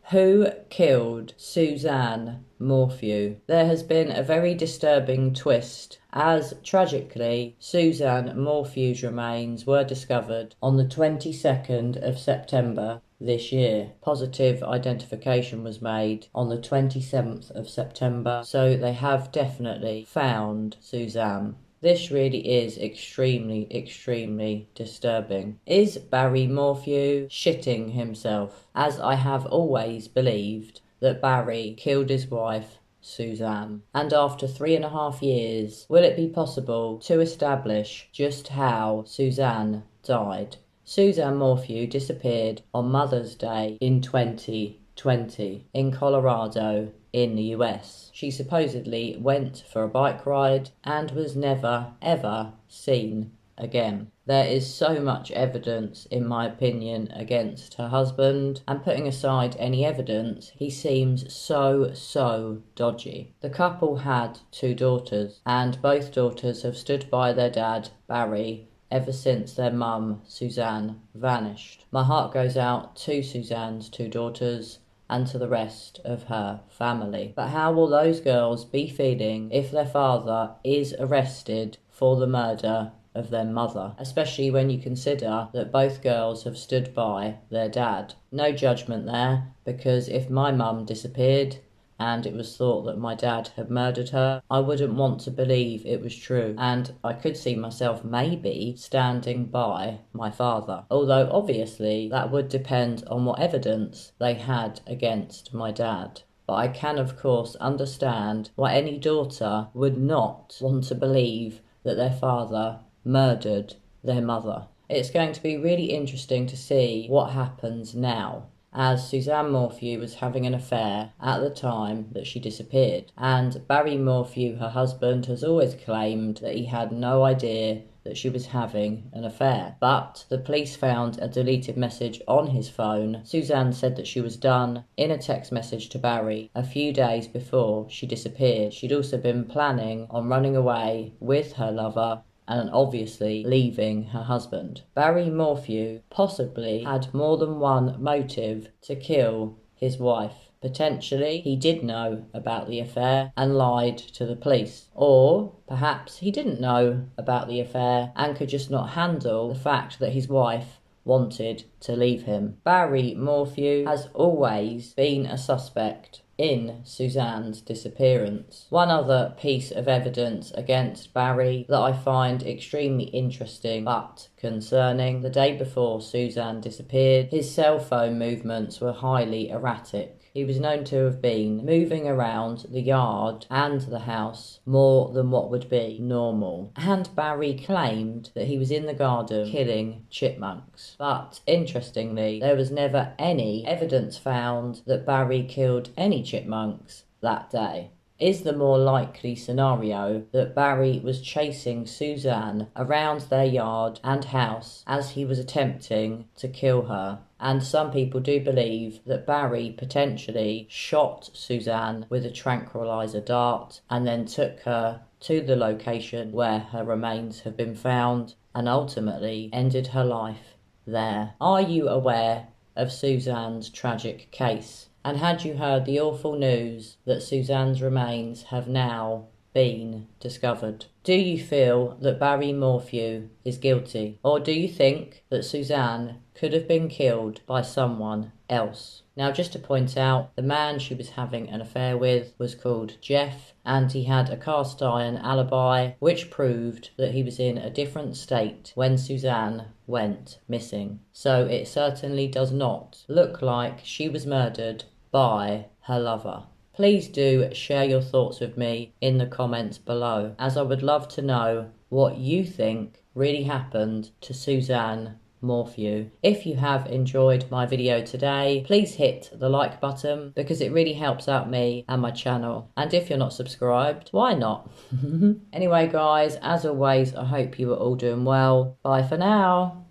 Who killed Suzanne Morphew? There has been a very disturbing twist as, tragically, Suzanne Morphew's remains were discovered on the 22nd of September this year. Positive identification was made on the 27th of September, so they have definitely found Suzanne. This really is extremely, extremely disturbing. Is Barry Morphew shitting himself? As I have always believed that Barry killed his wife, Suzanne. And after 3.5 years, will it be possible to establish just how Suzanne died? Suzanne Morphew disappeared on Mother's Day in 2020 in Colorado in the US. She supposedly went for a bike ride and was never, ever seen again. There is so much evidence, in my opinion, against her husband, and putting aside any evidence, he seems so dodgy. The couple had 2 daughters, and both daughters have stood by their dad, Barry, ever since their mum, Suzanne, vanished. My heart goes out to Suzanne's 2 daughters and to the rest of her family. But how will those girls be feeling if their father is arrested for the murder of their mother, especially when you consider that both girls have stood by their dad? No judgment there, because if my mum disappeared and it was thought that my dad had murdered her, I wouldn't want to believe it was true, and I could see myself maybe standing by my father. Although obviously that would depend on what evidence they had against my dad. But I can of course understand why any daughter would not want to believe that their father murdered their mother. It's going to be really interesting to see what happens now, as Suzanne Morphew was having an affair at the time that she disappeared. And Barry Morphew, her husband, has always claimed that he had no idea that she was having an affair. But the police found a deleted message on his phone. Suzanne said that she was done in a text message to Barry a few days before she disappeared. She'd also been planning on running away with her lover and obviously leaving her husband. Barry Morphew possibly had more than one motive to kill his wife. Potentially, he did know about the affair and lied to the police. Or perhaps he didn't know about the affair and could just not handle the fact that his wife wanted to leave him. Barry Morphew has always been a suspect in Suzanne's disappearance. One other piece of evidence against Barry that I find extremely interesting but concerning: the day before Suzanne disappeared, his cell phone movements were highly erratic. He was known to have been moving around the yard and the house more than what would be normal. And Barry claimed that he was in the garden killing chipmunks. But interestingly, there was never any evidence found that Barry killed any chipmunks that day. Is the more likely scenario that Barry was chasing Suzanne around their yard and house as he was attempting to kill her. And some people do believe that Barry potentially shot Suzanne with a tranquilizer dart and then took her to the location where her remains have been found and ultimately ended her life there. Are you aware of Suzanne's tragic case? And had you heard the awful news that Suzanne's remains have now been discovered? Do you feel that Barry Morphew is guilty? Or do you think that Suzanne could have been killed by someone else? Now, just to point out, the man she was having an affair with was called Jeff, and he had a cast iron alibi which proved that he was in a different state when Suzanne went missing. So it certainly does not look like she was murdered by her lover. Please do share your thoughts with me in the comments below, as I would love to know what you think really happened to Suzanne Morphew. If you have enjoyed my video today, please hit the like button because it really helps out me and my channel. And if you're not subscribed, why not? Anyway guys, as always, I hope you are all doing well. Bye for now.